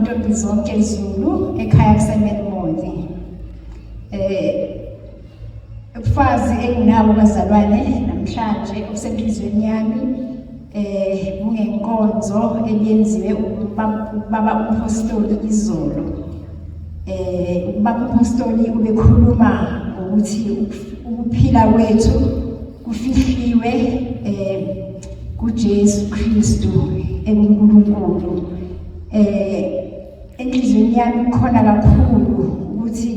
Ntombizonke Zulu ekhaya Melmoth. Ubufazi enginabo bazalwane namhlanje obusenhlizweni yami bungenkonzo eyenziwe ubaba umpostoli izolo. Ubaba umpostoli ubekhuluma ukuthi ukuphila kwethu kufihliwe kuJesu KRISTU eNkulunkulu. Enhlizweni yami khona kakhulu ukuthi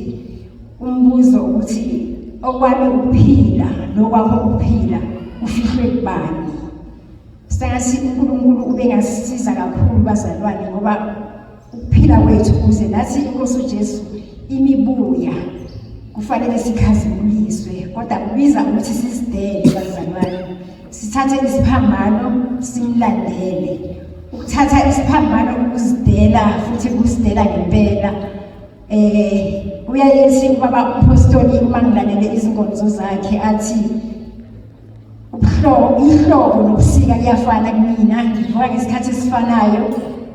umbuzo ukuthi okwami ukuphila nokwakho ukuphila kufihlwe kubani. Sengathi uNkulunkulu ubengasisiza kakhulu bazalwane ngoba ukuphila kwethu kuze nathi iNkosi uJesu imibuya kufanele sikhazimuliswe, kodwa kubiza ukuthi sisidele bazalwane, sithathe isiphambano simlandele. Ukuthatha isiphambano ukuzidela futhi ukusidela ngempela. Uyayethi ubaba umpostoli uma ngilalele izinkonzo zakhe athi ihlobo nobusika kuyafana kumina, ngivuka ngesikhathi esifanayo.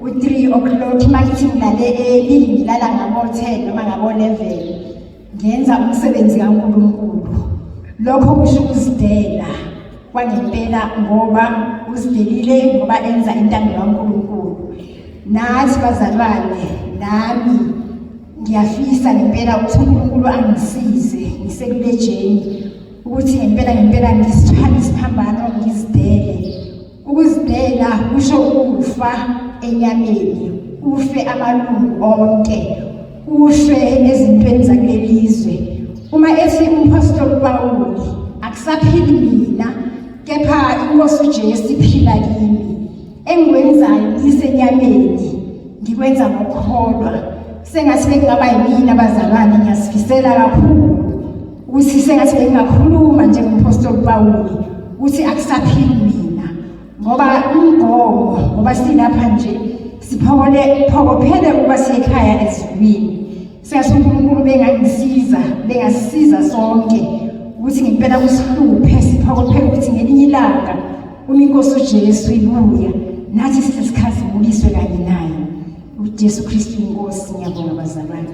U3 o'clock makithi ngilale early ngilala ngabo-10 noma ngabo-11 ngenza umsebenzi kaNkulunkulu. Lokho kusho ukuzidela kwangempela ngoba uzidelile ngoba enza intando kaNkulunkulu. Nathi bazalwane nami ngiyafisa ngempela ukuthi uNkulunkulu angisize ngisekule jeni ukuthi ngempela ngisithwale isiphambano ngizidele. Ukuzidela kusho ukufa enyameni, ufe amalungu onke, ufe ezintweni zakulelizwe. Uma ethi umpostoli Pawuli akusaphili mina kepha iNkosi uJesu iphila kimi, engikwenzayo ngisenyameni ngikwenza ngokukholwa. Sengathi bekungaba yimina bazalwane, ngiyasifisela kakhulu ukuthi sengathi bengakhuluma njengompostoli Pawuli ukuthi akusaphili mina ngoba umgomo, ngoba silapha nje siphokophele ukuba siyekhaya ezulwini. Sengathi uNkulunkulu bengasisiza sonke ukuthi ngempela kusihluphe siphokophele ukuthi ngelinye ilanga uma iNkosi uJesu ibuya nathi sisikhazimuliswe kanye naye. uJesu KRISTU inkosi. Ngiyabonga bazalwane.